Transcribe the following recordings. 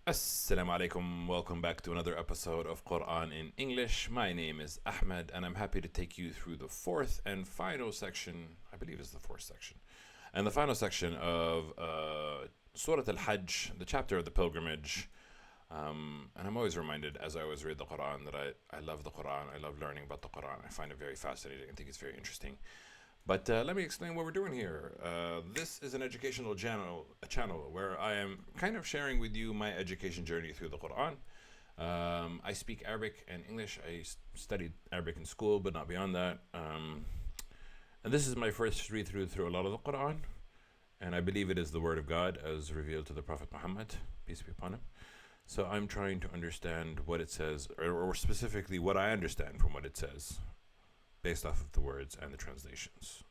Assalamu alaikum. Welcome back to another episode of Quran in English. My name is Ahmed, and I'm happy to take you through the fourth and final section. I believe it's the fourth section, and the final section of Surah Al-Hajj, the chapter of the pilgrimage. And I'm always reminded, as I always read the Quran, that I love the Quran. I love learning about the Quran. I find it very fascinating. I think it's very interesting. But let me explain what we're doing here. This is an educational channel where I am kind of sharing with you my education journey through the Quran. I speak Arabic and English. I studied Arabic in school, but not beyond that. And this is my first read through a lot of the Quran. And I believe it is the Word of God as revealed to the Prophet Muhammad, peace be upon him. So I'm trying to understand what it says, or specifically what I understand from what it says, based off of the words and the translations.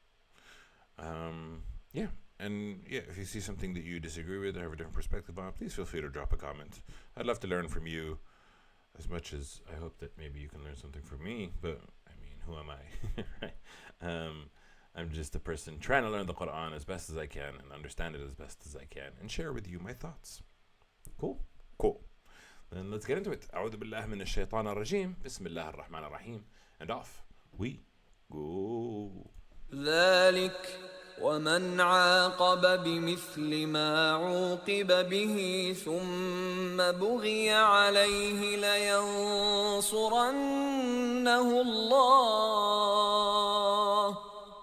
Yeah, and yeah, if you see something that you disagree with or have a different perspective on, please feel free to drop a comment. I'd love to learn from you as much as I hope that maybe you can learn something from me, but I mean, who am I? Right? I'm just a person trying to learn the Quran as best as I can and understand it as best as I can and share with you my thoughts. Cool? Cool. Then let's get into it. أعوذ بالله من الشيطان الرجيم. بسم الله الرحمن الرحيم. And off we go. ذلك ومن عاقب بمثل ما عوقب به ثم بغي عليه لينصرنه الله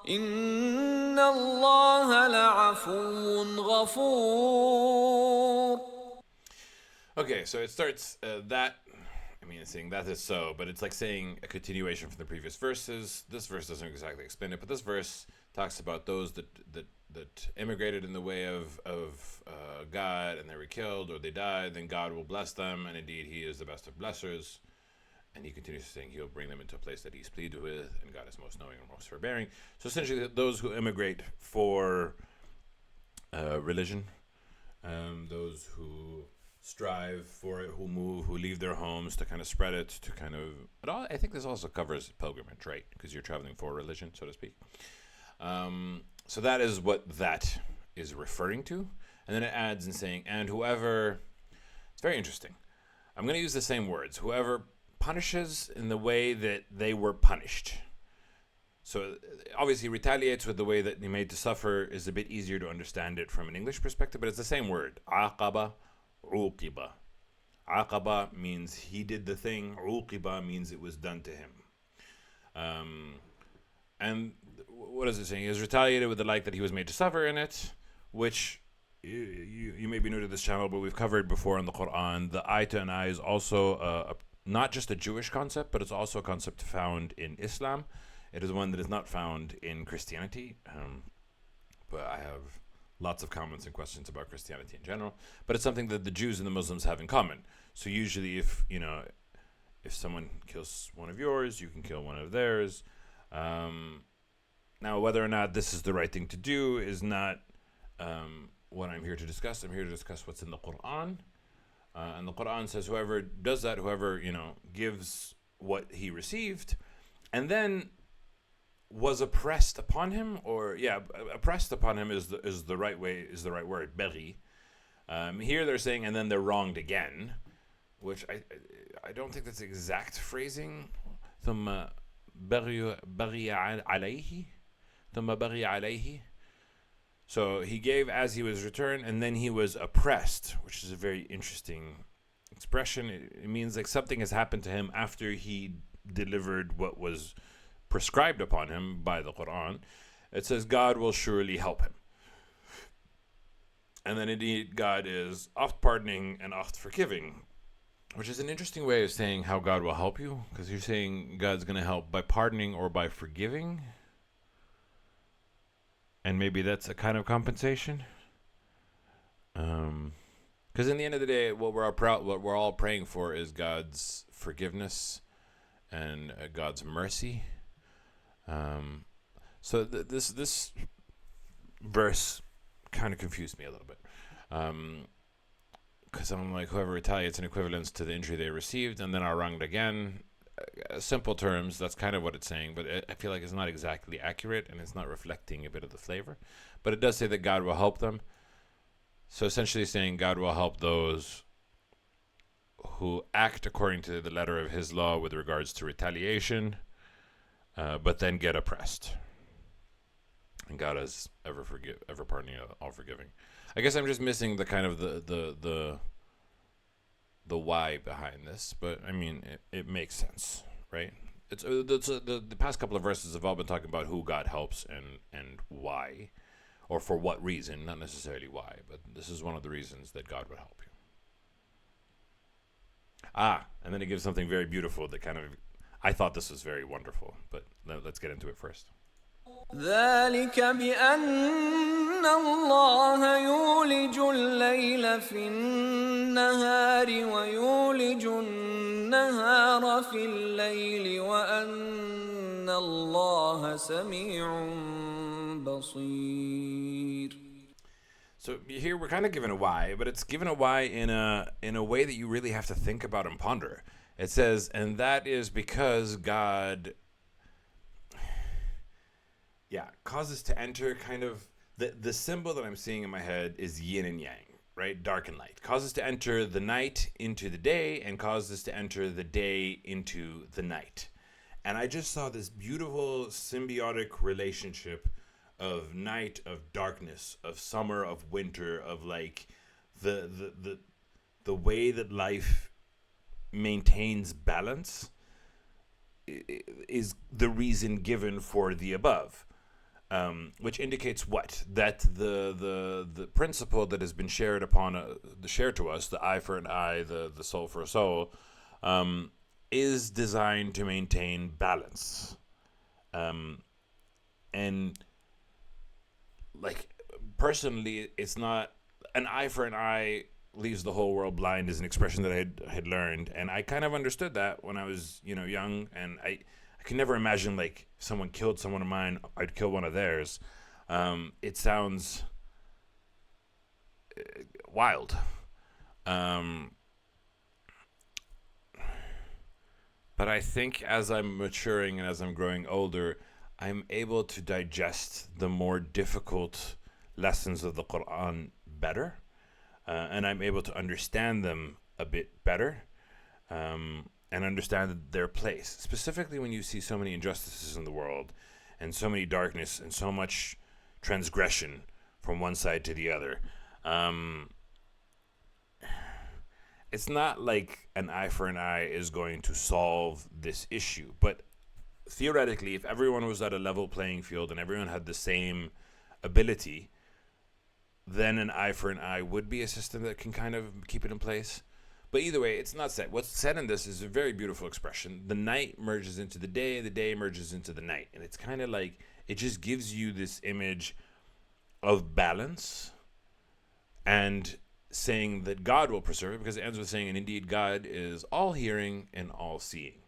إن الله لعفو غفور. Okay, so it starts it's saying that is so, but it's like saying a continuation from the previous verses. This verse doesn't exactly explain it, but this verse talks about those that immigrated in the way of God and they were killed or they died. Then God will bless them, and indeed He is the best of blessers. And He continues saying He'll bring them into a place that He's pleased with, and God is most knowing and most forbearing. So essentially, those who immigrate for religion, those who strive for it, who move, who leave their homes to kind of spread it, to kind of. But I think this also covers pilgrimage, right? Because you're traveling for religion, so to speak. So that is what that is referring to, and then it adds in saying, and whoever. It's very interesting. I'm going to use the same words. Whoever punishes in the way that they were punished. So obviously retaliates with the way that they made to suffer is a bit easier to understand it from an English perspective, but it's the same word. Aqaba, uqiba. Aqaba means he did the thing. Uqiba means it was done to him. And what is it saying? He was retaliated with the like that he was made to suffer in it, which you may be new to this channel, but we've covered before in the Quran. The eye to an eye is also not just a Jewish concept, but it's also a concept found in Islam. It is one that is not found in Christianity, but I have lots of comments and questions about Christianity in general. But it's something that the Jews and the Muslims have in common. So usually, if someone kills one of yours, you can kill one of theirs. Now, whether or not this is the right thing to do is not what I'm here to discuss. I'm here to discuss what's in the Quran. And the Quran says whoever does that, whoever, gives what he received, and then was oppressed upon him, oppressed upon him is the right word, baghi. Here they're saying, and then they're wronged again, which I don't think that's exact phrasing. ثم بغي عليه ثم بغي عليه. So he gave as he was returned, and then he was oppressed, which is a very interesting expression. It means like something has happened to him after he delivered what was prescribed upon him by the Quran. It says God will surely help him. And then indeed God is oft pardoning and oft forgiving, which is an interesting way of saying how God will help you, because you're saying God's going to help by pardoning or by forgiving. And maybe that's a kind of compensation. Because in the end of the day, what we're all praying for is God's forgiveness and God's mercy. So this verse kind of confused me a little bit. Because I'm like, whoever retaliates in equivalence to the injury they received and then are wronged again. Simple terms, that's kind of what it's saying, but I feel like it's not exactly accurate and it's not reflecting a bit of the flavor. But it does say that God will help them. So essentially saying God will help those who act according to the letter of his law with regards to retaliation, but then get oppressed. And God is ever pardoning, all forgiving. I guess I'm just missing the kind of the why behind this, but I mean it makes sense, right? It's the past couple of verses have all been talking about who God helps and why, or for what reason, not necessarily why, but this is one of the reasons that God would help you. And then it gives something very beautiful that kind of, I thought this was very wonderful, but let's get into it first. ذلك بأن الله يولج الليل في النهار ويولج النهار في الليل وأن الله سميع بصير. So here we're kind of given a why, but it's given a why in a way that you really have to think about and ponder. It says, and that is because God causes to enter kind of, the symbol that I'm seeing in my head is yin and yang, right? Dark and light. Causes to enter the night into the day and causes to enter the day into the night. And I just saw this beautiful symbiotic relationship of night, of darkness, of summer, of winter, of like the way that life maintains balance is the reason given for the above. Which indicates what? That the principle that has been shared to us, the eye for an eye, the soul for a soul, is designed to maintain balance. And like personally, it's not an eye for an eye leaves the whole world blind is an expression that I had learned, and I kind of understood that when I was young, and I could never imagine like if someone killed someone of mine, I'd kill one of theirs. It sounds wild. But I think as I'm maturing and as I'm growing older, I'm able to digest the more difficult lessons of the Quran better. And I'm able to understand them a bit better. And understand their place, specifically when you see so many injustices in the world and so many darkness and so much transgression from one side to the other. It's not like an eye for an eye is going to solve this issue, but theoretically, if everyone was at a level playing field and everyone had the same ability, then an eye for an eye would be a system that can kind of keep it in place. But either way, it's not said. What's said in this is a very beautiful expression. The night merges into the day merges into the night. And it's kind of like, it just gives you this image of balance and saying that God will preserve it, because it ends with saying, and indeed God is all hearing and all seeing.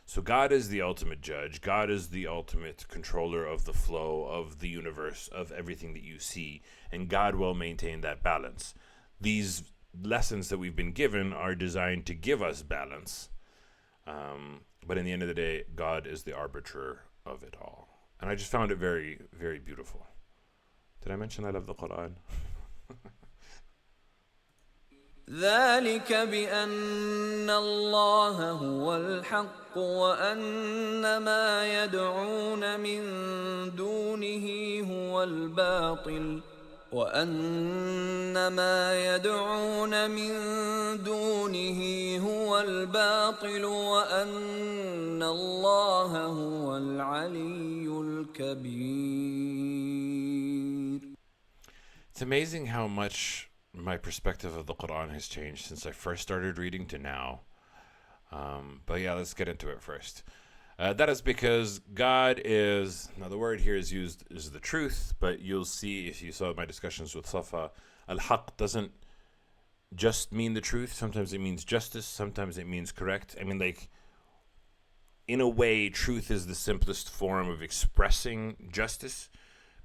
So God is the ultimate judge. God is the ultimate controller of the flow of the universe, of everything that you see. And God will maintain that balance. These lessons that we've been given are designed to give us balance, but in the end of the day, God is the arbiter of it all. And I just found it very, very beautiful. Did I mention I love the Quran? ذلك بأن الله هو الحق وأن ما يدعون من دونه هو الباطل وأن ما يدعون من دونه هو الباطل وأن الله هو العلي الكبير. It's amazing how much my perspective of the Quran has changed since I first started reading to now. But yeah, let's get into it first. That is because God is, now the word here is used is the truth, but you'll see if you saw my discussions with Safa, al-haq doesn't just mean the truth. Sometimes it means justice. Sometimes it means correct. I mean, like, in a way, truth is the simplest form of expressing justice,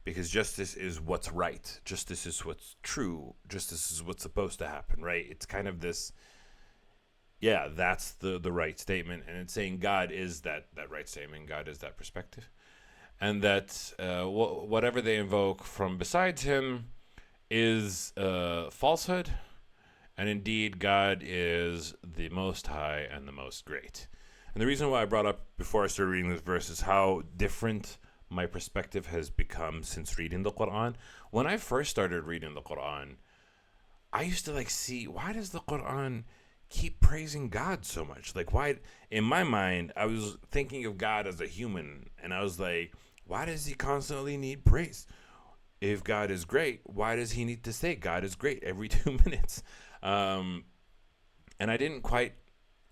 because justice is what's right. Justice is what's true. Justice is what's supposed to happen, right? It's kind of this, yeah, that's the right statement. And it's saying God is that right statement. God is that perspective. And that whatever they invoke from besides him is falsehood and indeed God is the Most High and the Most Great. And the reason why I brought up before I started reading this verse is how different my perspective has become since reading the Quran. When I first started reading the Quran, I used to see, why does the Quran keep praising God so much? Like, why? In my mind, I was thinking of God as a human, and I was like, why does he constantly need praise? If God is great, why does he need to say God is great every 2 minutes? And I didn't quite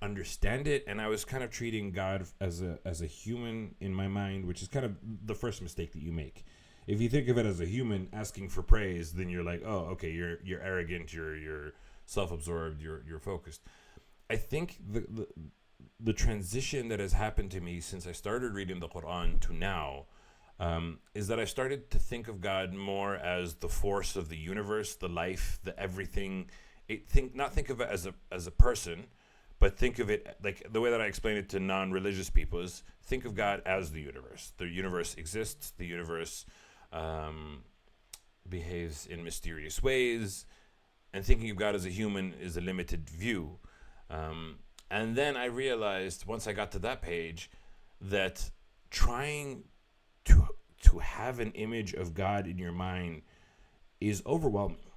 understand it, and I was kind of treating God as a human in my mind, which is kind of the first mistake that you make. If you think of it as a human asking for praise, then you're like, oh, okay, you're arrogant, you're self-absorbed, you're focused. I think the transition that has happened to me since I started reading the Quran to now is that I started to think of God more as the force of the universe, the life, the everything. Not think of it as a person, but think of it like the way that I explain it to non-religious people is think of God as the universe. The universe exists. The universe behaves in mysterious ways, and thinking of God as a human is a limited view. And then I realized once I got to that page that trying to have an image of God in your mind is overwhelming.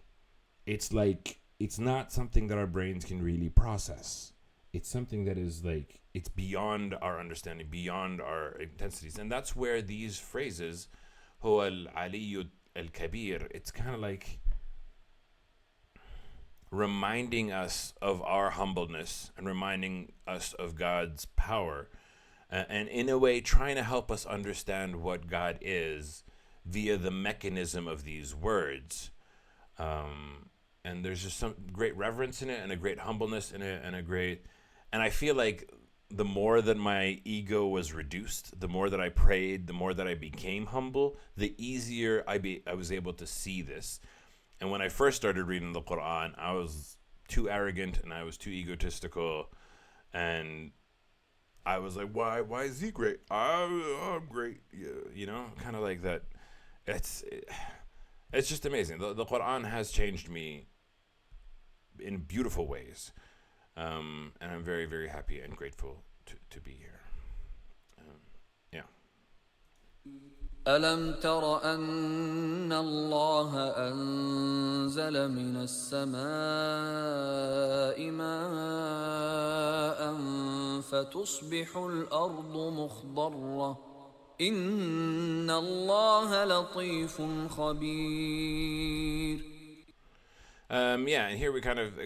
It's like it's not something that our brains can really process. It's something that is like it's beyond our understanding, beyond our intensities, and that's where these phrases, "Huwa al-Aliyu al-Kabir," it's kind of like reminding us of our humbleness and reminding us of God's power, and in a way trying to help us understand what God is via the mechanism of these words. And there's just some great reverence in it and a great humbleness in it and I feel like the more that my ego was reduced, the more that I prayed, the more that I became humble, the easier I was able to see this. And when I first started reading the Quran, I was too arrogant and I was too egotistical, and I was like, why is he great? I'm great, kind of like that. It's just amazing. The Quran has changed me in beautiful ways, and I'm very, very happy and grateful to be here. Yeah. ألم تر أن الله أنزل من السماء ماء فتصبح الأرض مخضرة إن الله لطيف خبير. Yeah, and here we kind of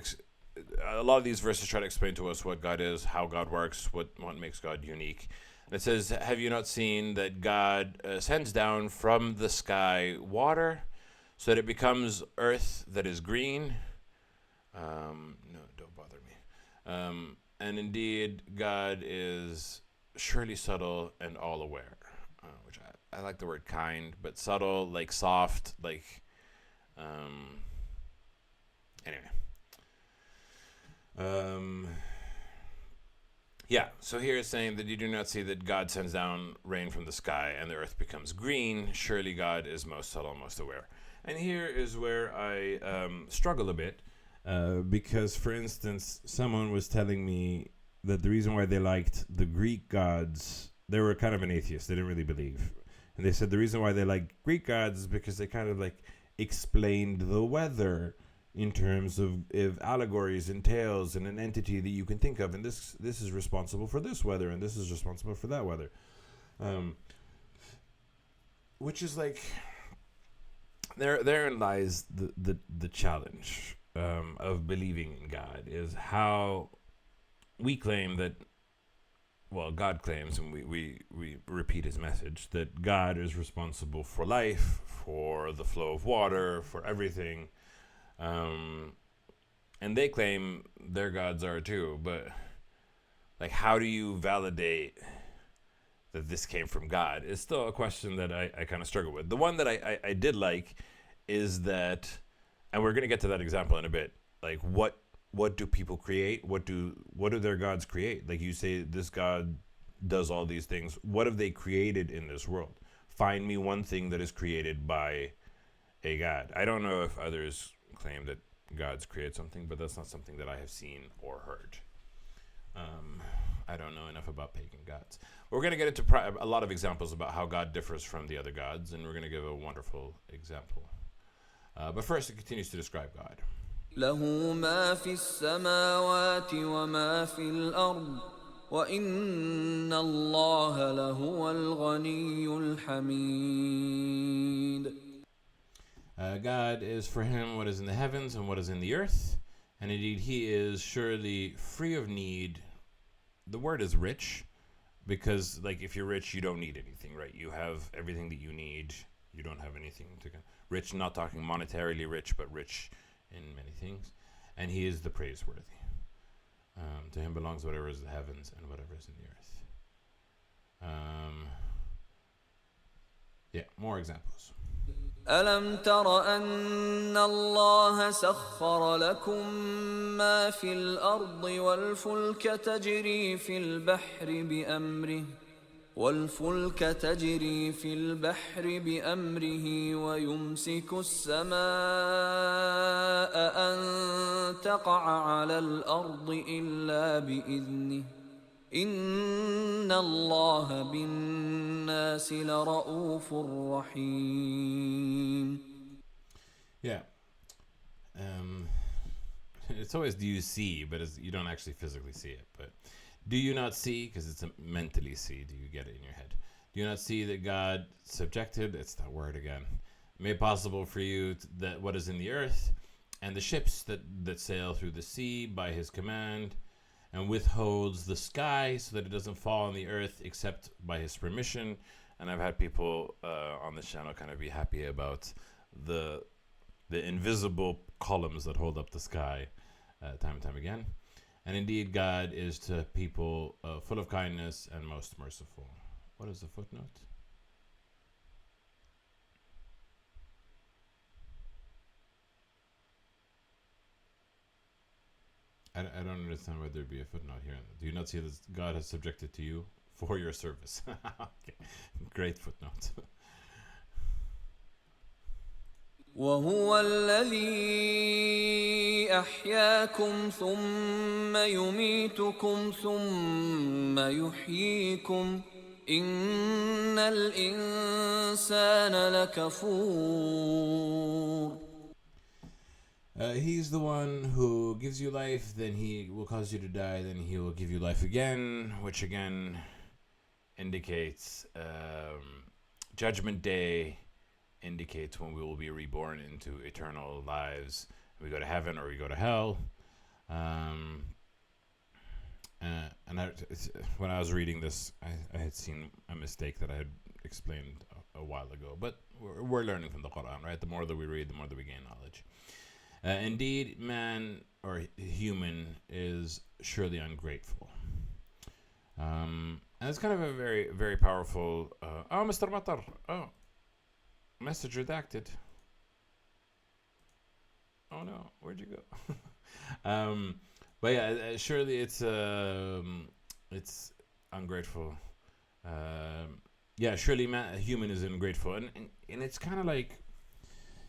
a lot of these verses try to explain to us what God is, how God works, what makes God unique. And it says, have you not seen that God sends down from the sky water so that it becomes earth that is green? No, don't bother me. And indeed, God is surely subtle and all aware, which I like the word kind, but subtle, like soft, like, anyway. Yeah, so here it's saying that you do not see that God sends down rain from the sky and the earth becomes green. Surely God is most subtle, most aware. And here is where I struggle a bit, because, for instance, someone was telling me that the reason why they liked the Greek gods, they were kind of an atheist, they didn't really believe. And they said the reason why they liked Greek gods is because they kind of like explained the weather in terms of allegories and tales and an entity that you can think of, and this is responsible for this weather and this is responsible for that weather, which is like therein lies the challenge of believing in God, is how we claim that, well, God claims, and we repeat his message, that God is responsible for life, for the flow of water, for everything. And they claim their gods are too, but like, how do you validate that this came from God? It's still a question that I kind of struggle with. The one that I did like is that, and we're going to get to that example in a bit, like what do people create? What do their gods create? Like, you say this God does all these things. What have they created in this world? Find me one thing that is created by a God. I don't know if others claim that gods create something, but that's not something that I have seen or heard. I don't know enough about pagan gods. We're going to get into a lot of examples about how God differs from the other gods, and we're going to give a wonderful example. But first, it continues to describe God. له ما في السماوات وما في الأرض وإن الله لهو الغني الحميد. God is for him what is in the heavens and what is in the earth, and indeed he is surely free of need. The word is rich, because like if you're rich, you don't need anything, right? You have everything that you need. You don't have anything to rich, not talking monetarily rich, but rich in many things. And he is the praiseworthy. To him belongs whatever is in the heavens and whatever is in the earth. More examples. ألم تر أن الله سخر لكم ما في الأرض والفلك تجري في البحر بأمره ويمسك السماء أن تقع على الأرض إلا بإذنه إن الله بالناس لرؤوف رحيم. Yeah. It's always do you see, but you don't actually physically see it. But do you not see, because it's a mentally see, do you get it in your head? Do you not see that God subjected, it's that word again, made possible for you that what is in the earth and the ships that sail through the sea by his command, and withholds the sky so that it doesn't fall on the earth except by his permission. And I've had people on this channel kind of be happy about the invisible columns that hold up the sky time and time again. And indeed, God is to people full of kindness and most merciful. What is the footnote? I don't understand why there'd be a footnote here. Do you not see that God has subjected to you for your service? Okay. Great footnote. وهو الذي أحياكم ثم يميتكم ثم يحييكم إن الإنسان لكفور. He's the one who gives you life, then he will cause you to die, then he will give you life again, which again indicates Judgment Day, indicates when we will be reborn into eternal lives. We go to heaven or we go to hell. When I was reading this, I had seen a mistake that I had explained a while ago. But we're learning from the Quran, right? The more that we read, the more that we gain knowledge. Indeed, man or human is surely ungrateful. And it's kind of a very, very powerful... Mr. Matar. Oh. Message redacted. Oh no, where'd you go? But yeah, surely it's ungrateful. Surely a human is ungrateful, and it's kind of like,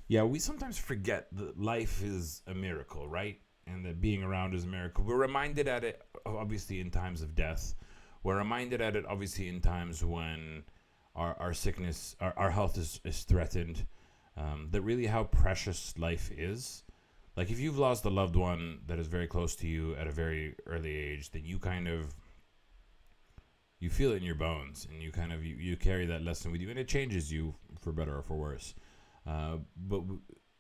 we sometimes forget that life is a miracle, right? And that being around is a miracle. We're reminded at it, obviously, in times of death. We're reminded at it, obviously, in times when our sickness, our health is threatened, that really how precious life is. Like if you've lost a loved one that is very close to you at a very early age, then you feel it in your bones, and you carry that lesson with you, and it changes you for better or for worse. But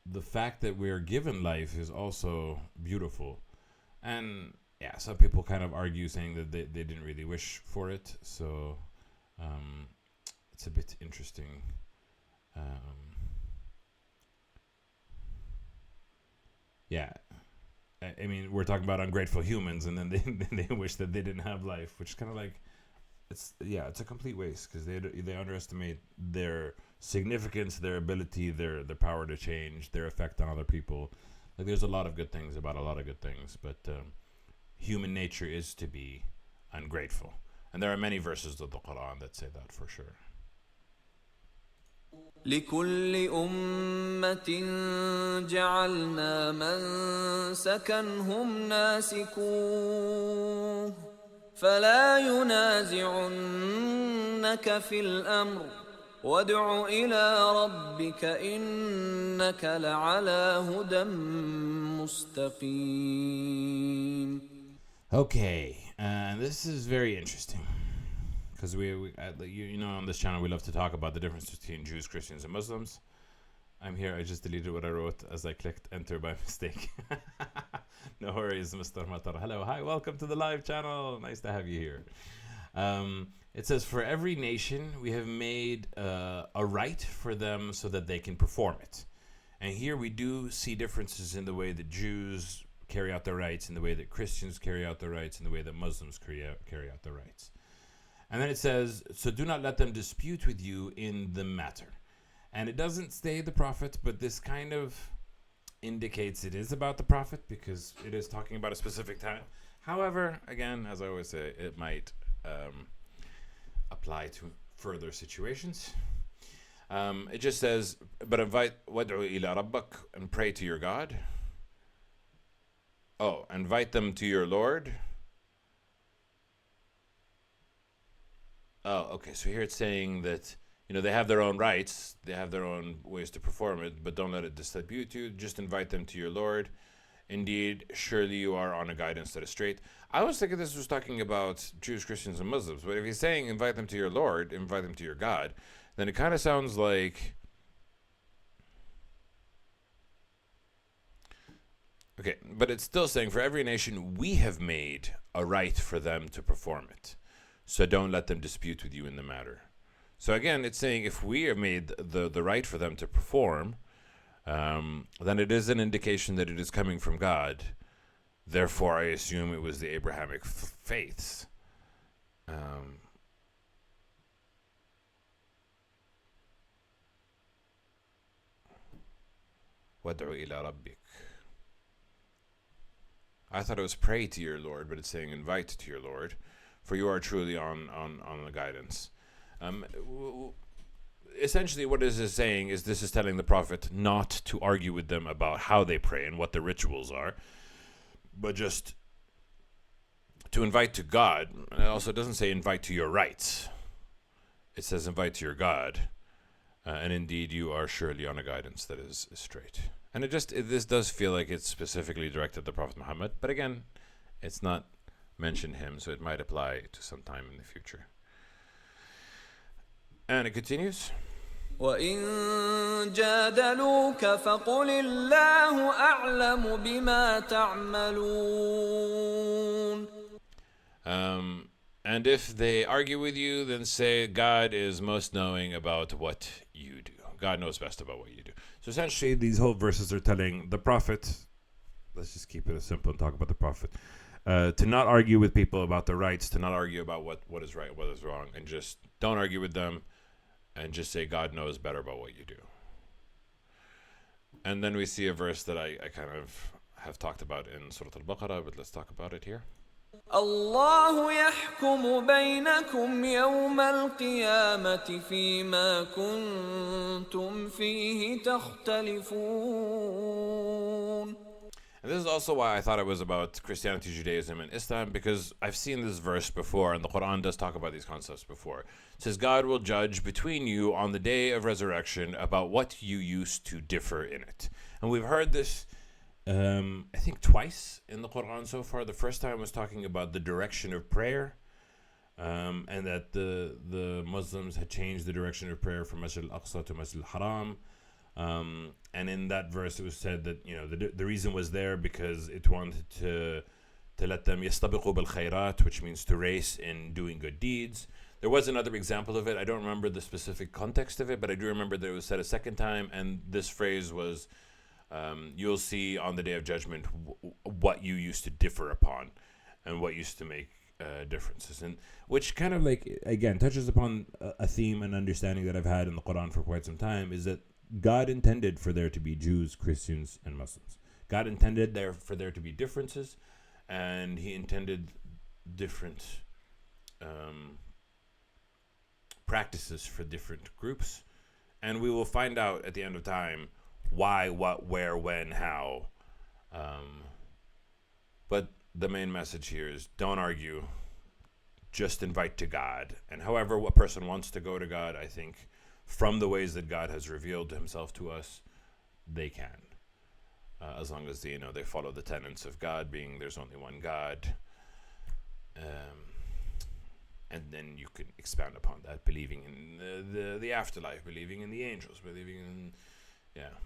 the fact that we're given life is also beautiful. And some people kind of argue saying that they didn't really wish for it, so it's a bit interesting. I mean, we're talking about ungrateful humans, and then they wish that they didn't have life, which is kind of like, it's a complete waste, because they underestimate their significance, their ability, their power to change, their effect on other people. Like there's a lot of good things about a lot of good things, but human nature is to be ungrateful, and there are many verses of the Quran that say that for sure. لكل أمة جعلنا منسكا هم ناسكوه فلا ينازعنك في الأمر وادع إلى ربك إنك لعلى هدى مستقيم. Okay, this is very interesting because you know, on this channel we love to talk about the difference between Jews, Christians, and Muslims. I'm here. I just deleted what I wrote as I clicked enter by mistake. No worries, Mr. Matar. Hello, hi, welcome to the live channel. Nice to have you here. It says, for every nation we have made a rite for them so that they can perform it. And here we do see differences in the way that Jews carry out their rites, in the way that Christians carry out their rites, in the way that Muslims carry out their rites. And then it says, so do not let them dispute with you in the matter. And it doesn't say the prophet, but this kind of indicates it is about the prophet because it is talking about a specific time. However, again, as I always say, it might apply to further situations. It just says, but invite وَادْعُ إِلَى رَبَّكَ, and pray to your God. Oh, invite them to your Lord. Oh, okay. So here it's saying that, you know, they have their own rights, they have their own ways to perform it, but don't let it dispute you. Just invite them to your Lord. Indeed, surely you are on a guidance that is straight. I was thinking this was talking about Jews, Christians, and Muslims, but if he's saying invite them to your Lord, invite them to your God, then it kind of sounds like, okay, but it's still saying for every nation we have made a right for them to perform it. So don't let them dispute with you in the matter. So again, it's saying if we have made the right for them to perform, then it is an indication that it is coming from God. Therefore, I assume it was the Abrahamic faiths. وَادْعُ إِلَى رَبِّكَ. I thought it was pray to your Lord, but it's saying invite to your Lord, for you are truly on the guidance. Essentially what this is saying is this is telling the prophet not to argue with them about how they pray and what the rituals are, but just to invite to God. And it also doesn't say invite to your rights. It says invite to your God. And indeed you are surely on a guidance that is straight. And this does feel like it's specifically directed to Prophet Muhammad, but again, it's not mentioned him, so it might apply to some time in the future. And it continues. وَإِن جَادَلُوكَ فَقُلِ اللَّهُ أَعْلَمُ بِمَا تَعْمَلُونَ. And if they argue with you, then say God is most knowing about what you do. God knows best about what you do. So essentially, these whole verses are telling the prophet, let's just keep it as simple and talk about the prophet, to not argue with people about their rights, to not argue about what is right, what is wrong, and just don't argue with them, and just say God knows better about what you do. And then we see a verse that I kind of have talked about in Surah Al-Baqarah, but let's talk about it here. الله يحكم بينكم يوم القيامة فيما كنتم فيه تختلفون. And this is also why I thought it was about Christianity, Judaism, and Islam, because I've seen this verse before, and the Quran does talk about these concepts before. It says, God will judge between you on the day of resurrection about what you used to differ in it. And we've heard this, I think, twice in the Quran so far. The first time was talking about the direction of prayer, and that the Muslims had changed the direction of prayer from Masjid al-Aqsa to Masjid al-Haram. And in that verse it was said that, you know, the reason was there because it wanted to let them yastabiqu bil khayrat, which means to race in doing good deeds. There was another example of it. I don't remember the specific context of it, but I do remember that it was said a second time, and this phrase was, you'll see on the day of judgment what you used to differ upon and what used to make differences, and which kind of like, again, touches upon a theme and understanding that I've had in the Quran for quite some time, is that God intended for there to be Jews, Christians, and Muslims. God intended for there to be differences, and he intended different practices for different groups, And we will find out at the end of time why, what, where, when, how. But the main message here is don't argue, just invite to God. And however a person wants to go to God, I think from the ways that God has revealed himself to us, they can. As long as they follow the tenets of God, being there's only one God. And then you can expand upon that, believing in the afterlife, believing in the angels, believing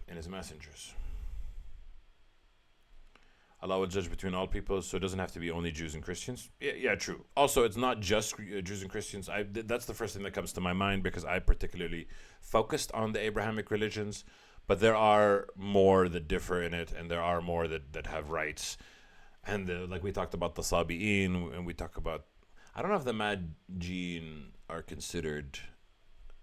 in his messengers. Allah will judge between all people, so it doesn't have to be only Jews and Christians. Yeah, true. Also, it's not just Jews and Christians. That's the first thing that comes to my mind because I particularly focused on the Abrahamic religions, but there are more that differ in it, and there are more that have rights. And like we talked about the Sabi'in, and we talk about, I don't know if the Majin are considered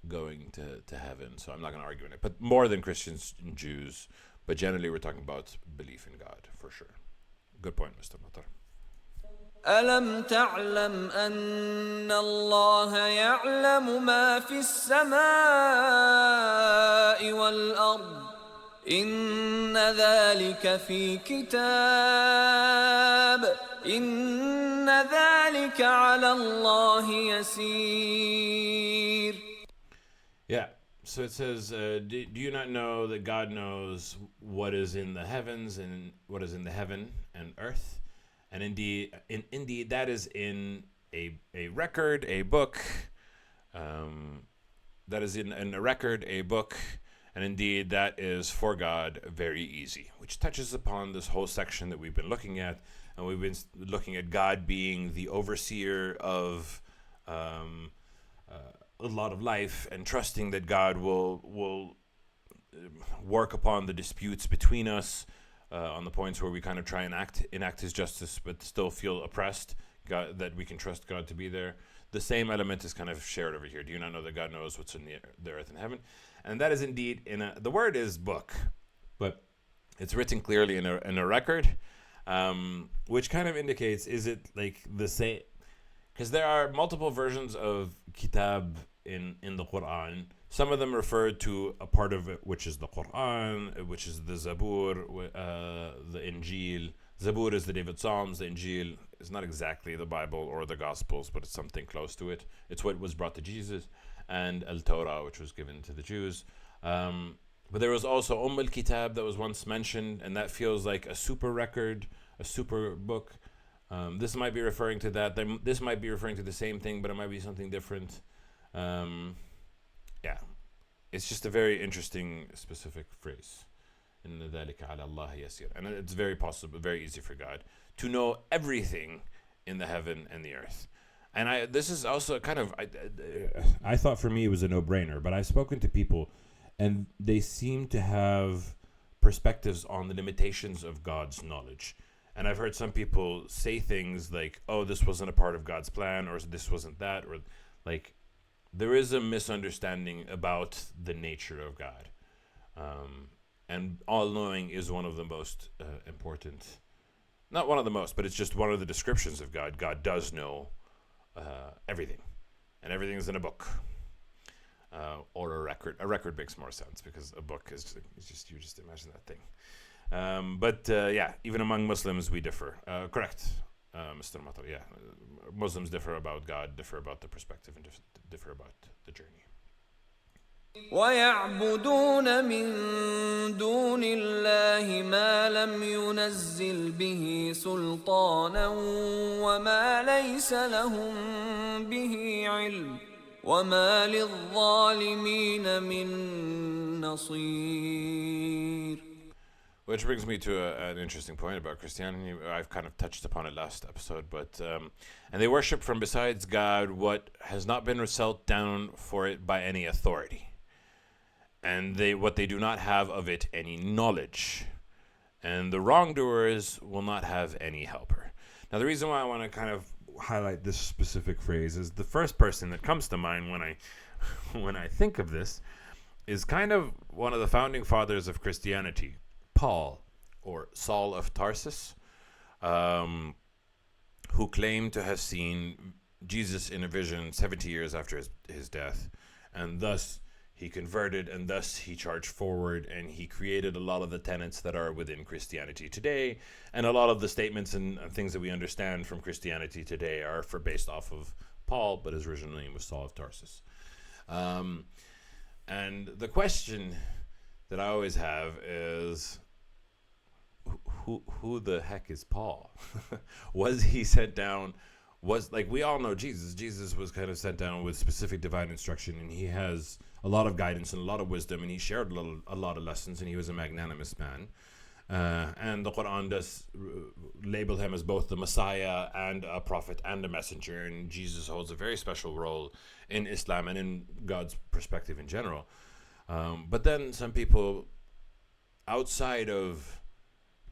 going to heaven, so I'm not going to argue in it, but more than Christians and Jews. But generally, we're talking about belief in God, for sure. Good point, Mr. Matar. ألم تعلم أن الله يعلم ما في السماء والأرض إن ذلك في كتاب إن ذلك على الله يسير. Yeah. So it says, do you not know that God knows what is in the heavens and what is in the heaven and earth? And indeed, that is in a record, a book. That is in a record, a book. And indeed, that is for God very easy, which touches upon this whole section that we've been looking at. And we've been looking at God being the overseer of a lot of life, and trusting that God will work upon the disputes between us on the points where we kind of try and enact his justice but still feel oppressed, God, that we can trust God to be there. The same element is kind of shared over here. Do you not know that God knows what's in the earth and heaven? And that is indeed the word is book, but it's written clearly in a record, which kind of indicates, is it like the same? Because there are multiple versions of kitab in the Quran. Some of them refer to a part of it, which is the Quran, which is the Zabur, the Injil. Zabur is the David Psalms. The Injil is not exactly the Bible or the Gospels, but it's something close to it. It's what was brought to Jesus. And Al-Torah, which was given to the Jews. But there was also al-Kitab that was once mentioned, and that feels like a super record, a super book. This might be referring to that. This might be referring to the same thing, but it might be something different. Yeah, it's just a very interesting, specific phrase. And it's very possible, very easy for God to know everything in the heaven and the earth. And this is also kind of, I thought for me it was a no-brainer, but I've spoken to people, and they seem to have perspectives on the limitations of God's knowledge. And I've heard some people say things like, oh, this wasn't a part of God's plan, or this wasn't that, or like, there is a misunderstanding about the nature of God. And all-knowing is one of the most important, not one of the most, but it's just one of the descriptions of God. God does know everything, and everything's in a book or a record. A record makes more sense because a book is just you just imagine that thing. But yeah, even among Muslims we differ. Correct, Mr. Matar. Yeah, Muslims differ about God, differ about the perspective, and differ about the journey. ويعبدون من دون الله ما لم ينزل به سلطانا وما ليس لهم به علم وما للظالمين من نصير. Which brings me to an interesting point about Christianity. I've kind of touched upon it last episode, but and they worship from besides God what has not been set down for it by any authority, and what they do not have of it any knowledge, and the wrongdoers will not have any helper. Now, the reason why I want to kind of highlight this specific phrase is the first person that comes to mind when I think of this is kind of one of the founding fathers of Christianity, Paul, or Saul of Tarsus, who claimed to have seen Jesus in a vision 70 years after his death, and thus he converted, and thus he charged forward, and he created a lot of the tenets that are within Christianity today. And a lot of the statements and things that we understand from Christianity today are based off of Paul, but his original name was Saul of Tarsus. And the question that I always have is, who the heck is Paul? Was he sent down? Was, like, we all know Jesus was kind of sent down with specific divine instruction, and he has a lot of guidance and a lot of wisdom, and he shared a lot of lessons, and he was a magnanimous man. And the Quran does label him as both the Messiah and a prophet and a messenger, and Jesus holds a very special role in Islam and in God's perspective in general. But then some people outside of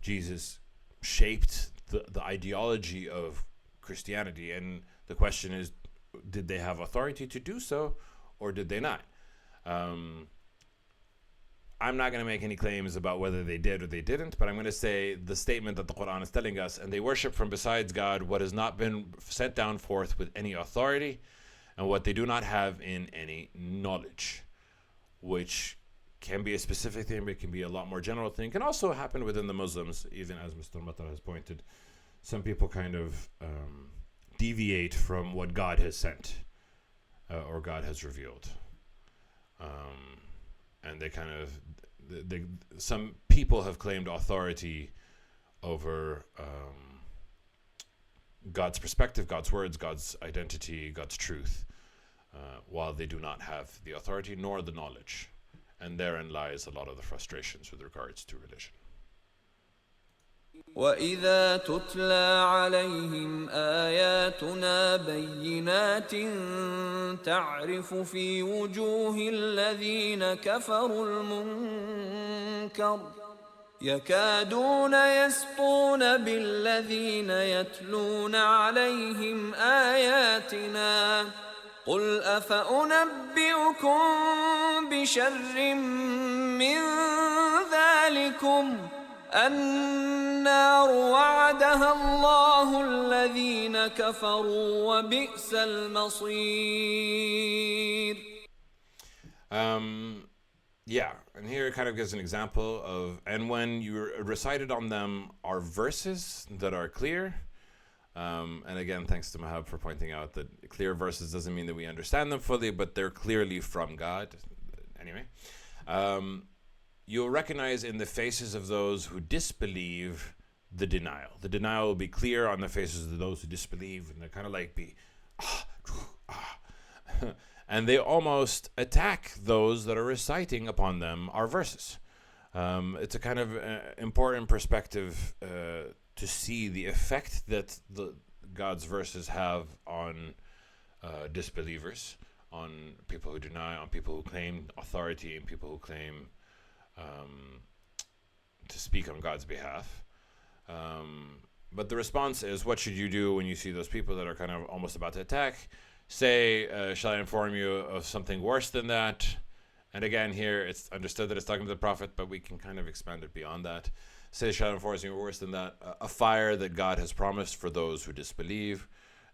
Jesus shaped the ideology of Christianity, and the question is, did they have authority to do so, or did they not? I'm not going to make any claims about whether they did or they didn't, but I'm going to say the statement that the Quran is telling us, and they worship from besides God what has not been sent down forth with any authority, and what they do not have in any knowledge, which can be a specific thing, but it can be a lot more general thing. Can also happen within the Muslims, even as Mr. Matar has pointed. Some people kind of deviate from what God has sent or God has revealed. And they kind of, some people have claimed authority over God's perspective, God's words, God's identity, God's truth, while they do not have the authority nor the knowledge. And therein lies a lot of the frustrations with regards to religion. وإذا تتلى عليهم آياتنا بينات تعرف في وجوه الذين كفروا المنكر يكادون يسطون بالذين يتلون عليهم آياتنا قل أفأنبئكم بشر من ذلكم النار وعدها الله الذين كفروا وبئس المصير. Yeah, and here it kind of gives an example of, and when you recited on them are verses that are clear. And again, thanks to Mahab for pointing out that clear verses doesn't mean that we understand them fully, but they're clearly from God. Anyway, you'll recognize in the faces of those who disbelieve the denial. The denial will be clear on the faces of those who disbelieve, and they're kind of like and they almost attack those that are reciting upon them our verses. It's a kind of important perspective to see the effect that God's verses have on disbelievers, on people who deny, on people who claim authority, and people who claim to speak on God's behalf. But the response is, what should you do when you see those people that are kind of almost about to attack? Say, shall I inform you of something worse than that? And again, here it's understood that it's talking to the Prophet, but we can kind of expand it beyond that. Say, shall I inform you worse than that? A fire that God has promised for those who disbelieve,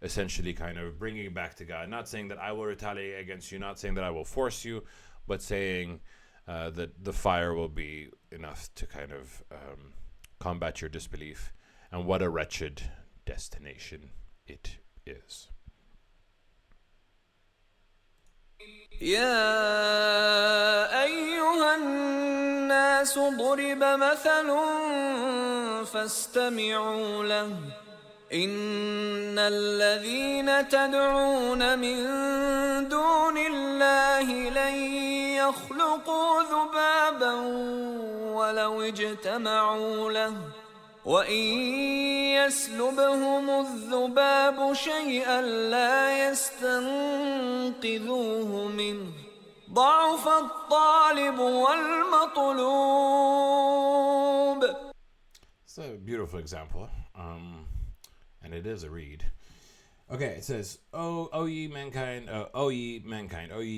essentially kind of bringing it back to God. Not saying that I will retaliate against you, not saying that I will force you, but saying that the fire will be enough to kind of combat your disbelief. And what a wretched destination it is. يا أيها الناس ضرب مثل فاستمعوا له إن الذين تدعون من دون الله لن يخلقوا ذبابا ولو اجتمعوا له وإن يسلبهم الذباب شيئا لا يستنقذوه منه ضعف الطالب والمطلوب. It's a beautiful example, and it is a read. Okay, it says, O ye mankind, O ye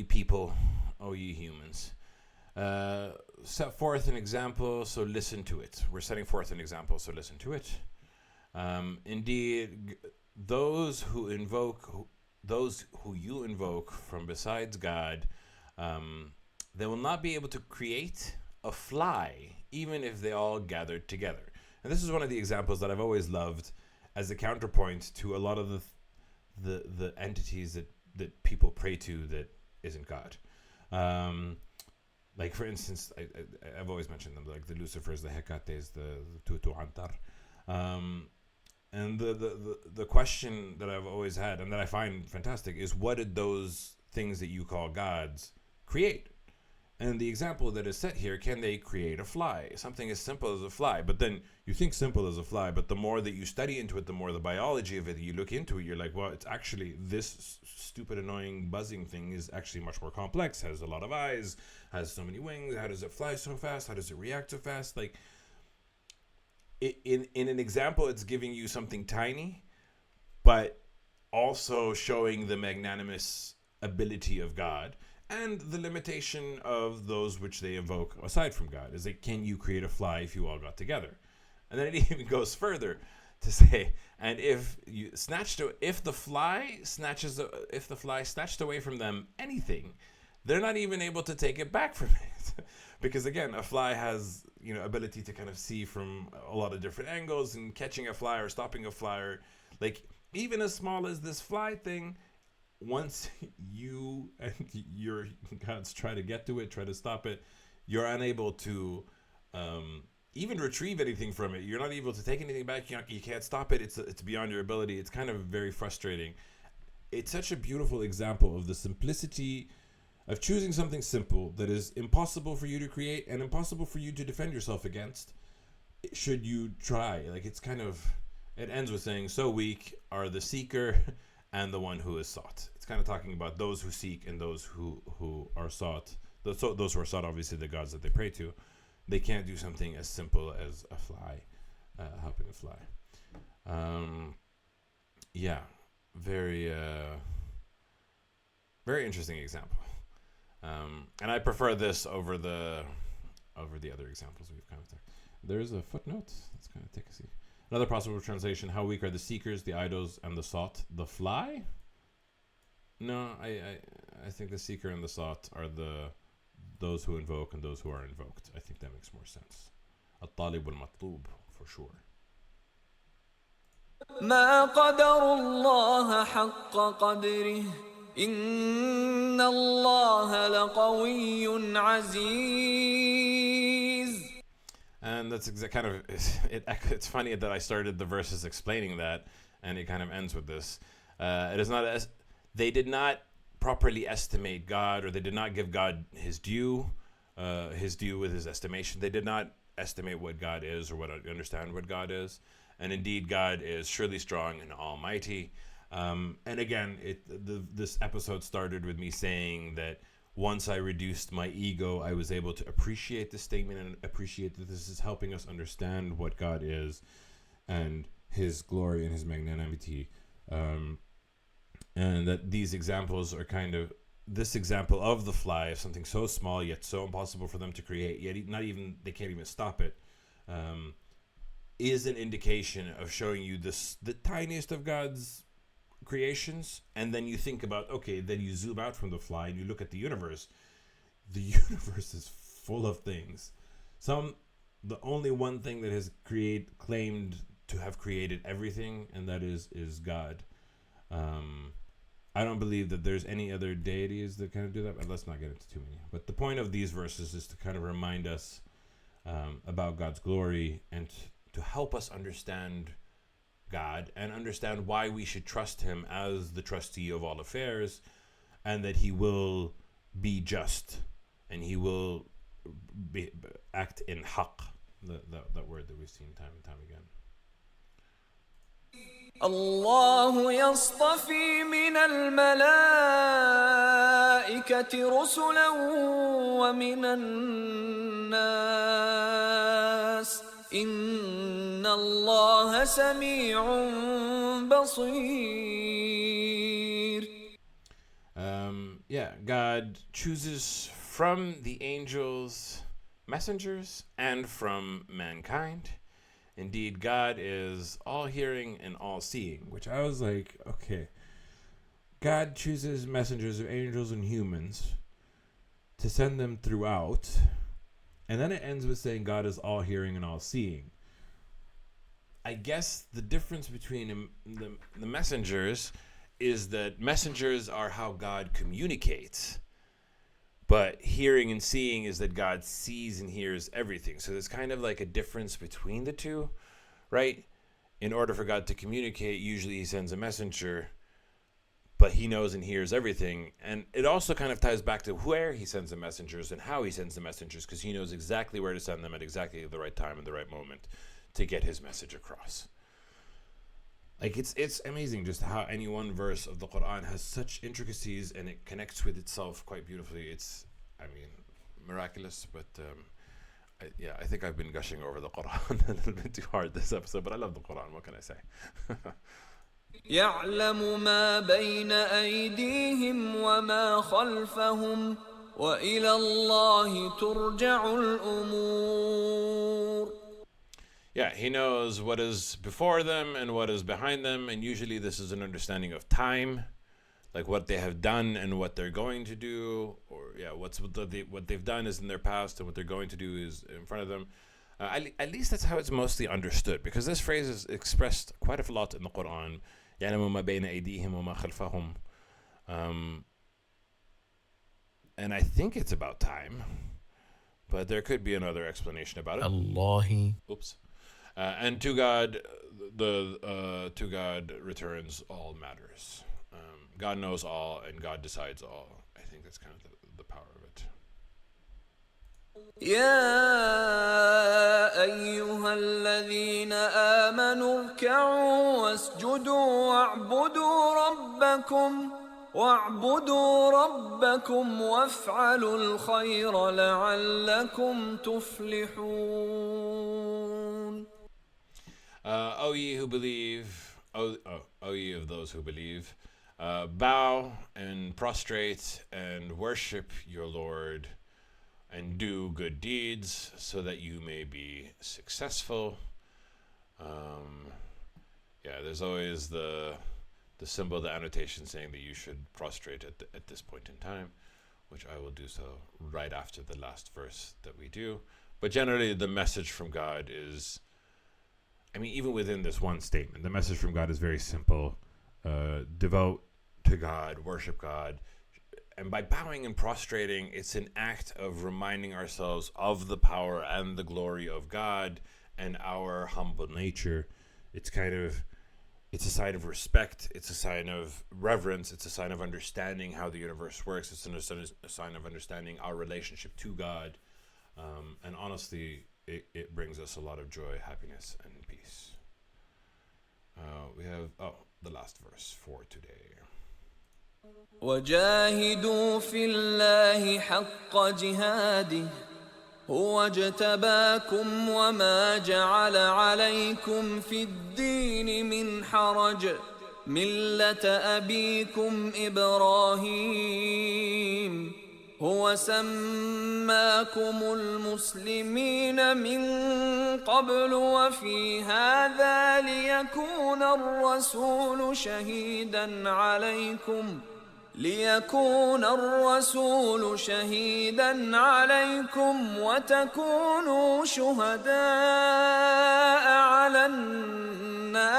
people, O ye humans. Set forth an example, so listen to it. We're setting forth an example, so listen to it. Indeed, those who you invoke from besides God, they will not be able to create a fly, even if they all gathered together. And this is one of the examples that I've always loved as a counterpoint to a lot of the entities that people pray to that isn't God. Like, for instance, I've always mentioned them, like the Lucifers, the Hecates, the Tutu Antar. And the question that I've always had, and that I find fantastic, is what did those things that you call gods create? And the example that is set here, can they create a fly? Something as simple as a fly. But then you think simple as a fly, but the more that you study into it, the more the biology of it, you look into it, you're like, well, it's actually, this stupid, annoying, buzzing thing is actually much more complex, has a lot of eyes, has so many wings, how does it fly so fast, how does it react so fast? Like, in an example, it's giving you something tiny, but also showing the magnanimous ability of God and the limitation of those which they invoke aside from God. Is like, can you create a fly if you all got together? And then it even goes further to say, and if the fly snatched away from them anything, they're not even able to take it back from it. Because again, a fly has, ability to kind of see from a lot of different angles, and catching a fly or stopping a fly, or like even as small as this fly thing, once you and your gods try to get to it, try to stop it, you're unable to even retrieve anything from it. You're not able to take anything back. You can't stop it. It's beyond your ability. It's kind of very frustrating. It's such a beautiful example of the simplicity of choosing something simple that is impossible for you to create and impossible for you to defend yourself against, should you try. Like, it's kind of, it ends with saying, so weak are the seeker and the one who is sought. It's kind of talking about those who seek and those who are sought. Those who are sought, obviously the gods that they pray to. They can't do something as simple as a fly, helping a fly. Very, very interesting example. And I prefer this over the other examples we've kind of taken. There's a footnote. Let's kind of take a see. Another possible translation: how weak are the seekers, the idols, and the sought? The fly? No, I think the seeker and the sought are those who invoke and those who are invoked. I think that makes more sense. الطالب والمطلوب for sure. ما قدر الله حق قدره إن الله لقوي عزيز. And that's kind of it's funny that I started the verses explaining that, and it kind of ends with this. It is not they did not properly estimate God, or they did not give God his due with his estimation. They did not estimate what God is, or understand what God is. And indeed, God is surely strong and almighty. And again, this episode started with me saying that once I reduced my ego, I was able to appreciate this statement and appreciate that this is helping us understand what God is and his glory and his magnanimity. And that these examples are kind of this example of the fly, of something so small yet so impossible for them to create, yet they can't even stop it, is an indication of showing you the tiniest of God's creations. And then you think about, okay, then you zoom out from the fly and you look at the universe. The universe is full of things. The only one thing that has claimed to have created everything, and that is God. I don't believe that there's any other deities that kind of do that, but let's not get into too many. But the point of these verses is to kind of remind us about God's glory, and to help us understand God and understand why we should trust him as the trustee of all affairs, and that he will be just and he will act in haqq, that word that we've seen time and time again. الله يصطفي من الملائكة رسلا ومن الناس إن الله سميع بصير. God chooses from the angels messengers and from mankind. Indeed, God is all-hearing and all-seeing, which I was like, okay. God chooses messengers of angels and humans to send them throughout. And then it ends with saying God is all hearing and all seeing. I guess the difference between the messengers is that messengers are how God communicates. But hearing and seeing is that God sees and hears everything. So there's kind of like a difference between the two, right? In order for God to communicate, usually he sends a messenger, but he knows and hears everything. And it also kind of ties back to where he sends the messengers and how he sends the messengers, because he knows exactly where to send them at exactly the right time and the right moment to get his message across. Like it's amazing just how any one verse of the Quran has such intricacies and it connects with itself quite beautifully. It's, miraculous. But I think I've been gushing over the Quran a little bit too hard this episode. But I love the Quran. What can I say? يعلم ما بين أيديهم وما خلفهم وإلى الله ترجع الأمور. Yeah, he knows what is before them and what is behind them, and usually this is an understanding of time, like what they have done and what they're going to do, or what they've done is in their past and what they're going to do is in front of them. At least that's how it's mostly understood, because this phrase is expressed quite a lot in the Quran. يَعْلَمُ مَا بَيْنَ أَيْدِيهِمْ وَمَا خَلْفَهُم. And I think it's about time, but there could be another explanation about it. Allahi. Oops. And to God, to God returns all matters. God knows all, and God decides all. I think that's kind of the power of it. يا أيها الذين آمنوا اركعوا واسجدوا واعبدوا ربكم وافعلوا الخير لعلكم تفلحون. O ye who believe, O ye of those who believe, bow and prostrate and worship your Lord, and do good deeds so that you may be successful. There's always the symbol, the annotation saying that you should prostrate at this point in time, which I will do so right after the last verse that we do. But generally, the message from God is, even within this one statement, the message from God is very simple. Devote to God, worship God. And by bowing and prostrating, it's an act of reminding ourselves of the power and the glory of God and our humble nature. It's a sign of respect. It's a sign of reverence. It's a sign of understanding how the universe works. It's a sign of understanding our relationship to God. And honestly, it brings us a lot of joy, happiness, and peace. We have the last verse for today. وجاهدوا في الله حق جهاده هو اجتباكم وما جعل عليكم في الدين من حرج ملة أبيكم إبراهيم هو سماكم المسلمين من قبل وفي هذا ليكون الرسول شهيدا عليكم وتكونوا شهداء على الناس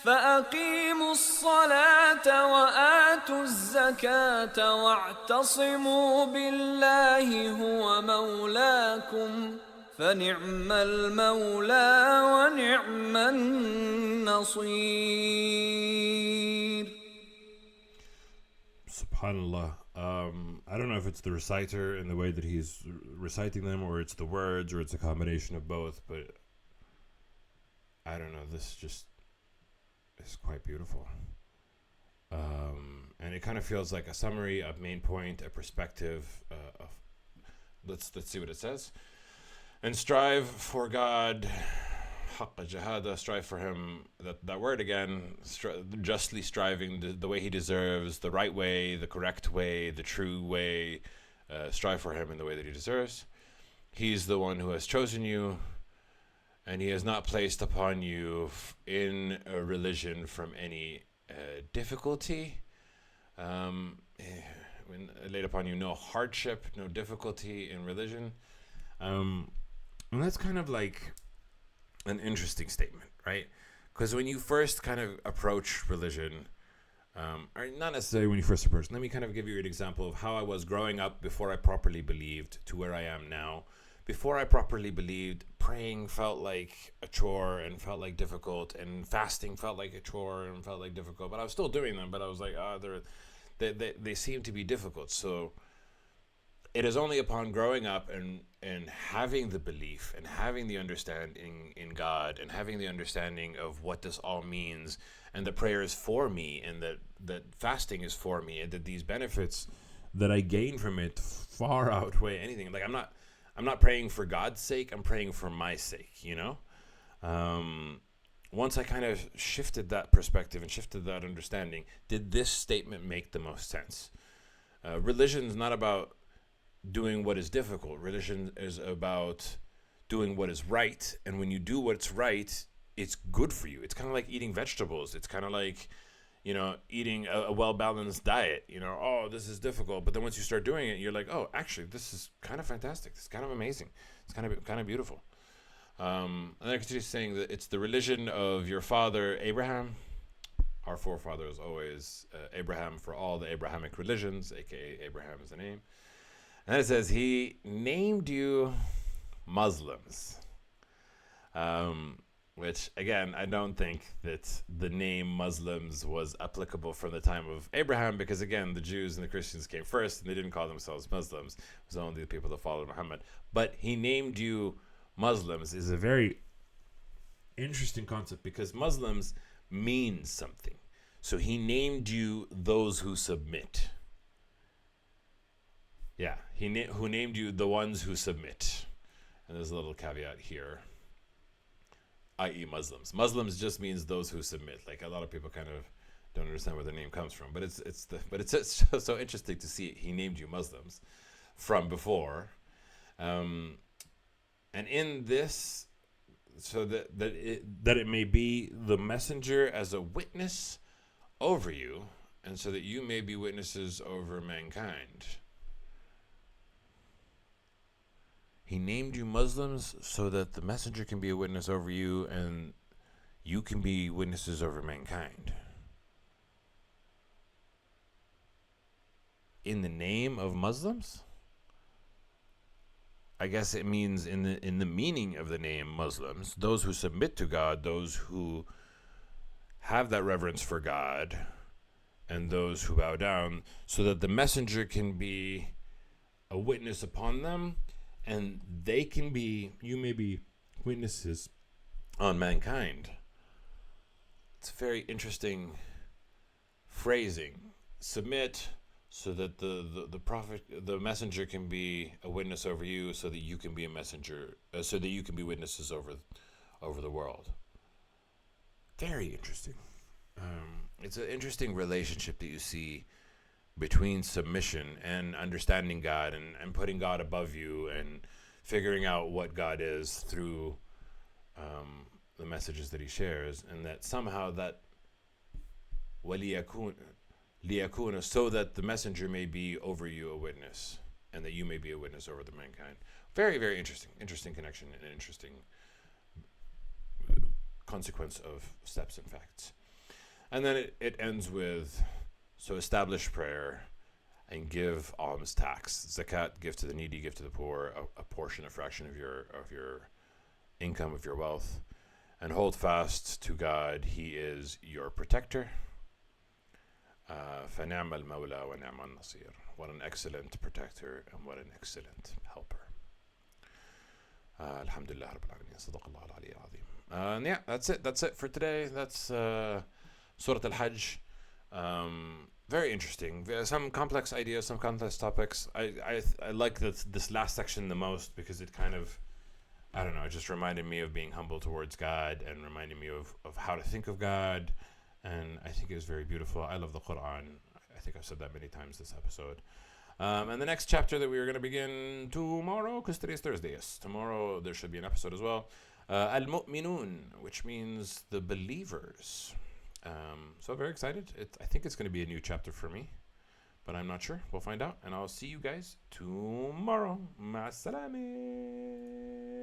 فأقيموا الصلاة وآتوا الزكاة واعتصموا بالله هو مولاكم فنعم المولى ونعم النصير. SubhanAllah. I don't know if it's the reciter and the way that he's reciting them, or it's the words, or it's a combination of both, but I don't know. This just is quite beautiful. And it kind of feels like a summary, a main point, a perspective of let's see what it says. And strive for God, haqqa jahada, strive for him, that word again, justly striving the way he deserves, the right way, the correct way, the true way. Strive for him in the way that he deserves. He's the one who has chosen you, and he has not placed upon you in a religion from any difficulty. laid upon you no hardship, no difficulty in religion. And that's kind of like an interesting statement, right? Because when you first kind of approach religion, or not necessarily when you first approach, let me kind of give you an example of how I was growing up before I properly believed to where I am now. Before I properly believed, praying felt like a chore and felt like difficult, and fasting felt like a chore and felt like difficult. But I was still doing them, but I was like, they seem to be difficult. So it is only upon growing up and having the belief and having the understanding in God and having the understanding of what this all means, and that prayer is for me, and that fasting is for me, and that these benefits that I gain from it far outweigh anything. Like I'm not praying for God's sake, I'm praying for my sake, you know? Once I kind of shifted that perspective and shifted that understanding, did this statement make the most sense? Religion is not about doing what is difficult. Religion is about doing what is right. And when you do what's right, it's good for you. It's kind of like eating vegetables. It's kind of like, eating a well-balanced diet. Oh, this is difficult. But then once you start doing it, you're like, oh, actually, this is kind of fantastic. It's kind of amazing. It's kind of beautiful. And then I continue saying that it's the religion of your father, Abraham. Our forefathers always Abraham for all the Abrahamic religions, a.k.a. Abraham is the name. And it says he named you Muslims. Which, again, I don't think that the name Muslims was applicable from the time of Abraham, because, again, the Jews and the Christians came first, and they didn't call themselves Muslims. It was only the people that followed Muhammad. But he named you Muslims is a very interesting concept, because Muslims mean something. So he named you those who submit. Yeah, who named you the ones who submit. And there's a little caveat here, i.e. Muslims. Muslims just means those who submit. Like, a lot of people kind of don't understand where the name comes from, but it's so interesting to see he named you Muslims from before, and in this, so that it may be the messenger as a witness over you, and so that you may be witnesses over mankind. He named you Muslims so that the messenger can be a witness over you, and you can be witnesses over mankind. In the name of Muslims? I guess it means in the meaning of the name Muslims, those who submit to God, those who have that reverence for God, and those who bow down, so that the messenger can be a witness upon them, and you may be witnesses on mankind. It's a very interesting phrasing. Submit so that the prophet, the messenger, can be a witness over you, so that you can be a messenger, so that you can be witnesses over the world. Very interesting. It's an interesting relationship that you see between submission and understanding God, and putting God above you, and figuring out what God is through the messages that he shares, and that somehow that liyakuna, so that the messenger may be over you a witness, and that you may be a witness over the mankind. Very, very interesting connection, and an interesting consequence of steps and facts. And then it ends with, so establish prayer and give alms tax. Zakat, give to the needy, give to the poor, a portion, a fraction of your income, of your wealth. And hold fast to God. He is your protector. فَنِعْمَ الْمَوْلَى وَنِعْمَ النَّصِيرُ. What an excellent protector and what an excellent helper. Alhamdulillah Rabbil Alameen. Sadaq Allah al-Ali al-Azim. And yeah, that's it for today. That's Surah Al-Hajj. Very interesting. Some complex ideas, some complex topics. I like this last section the most, because it kind of, I don't know, it just reminded me of being humble towards God, and reminded me of how to think of God. And I think it was very beautiful. I love the Quran. I think I've said that many times this episode. And the next chapter that we are going to begin tomorrow, because today's Thursday, yes. Tomorrow there should be an episode as well. Al-Mu'minun, which means the believers. So very excited. I think it's going to be a new chapter for me. But but I'm not sure. We'll find out, and I'll see you guys tomorrow. مع السلامة.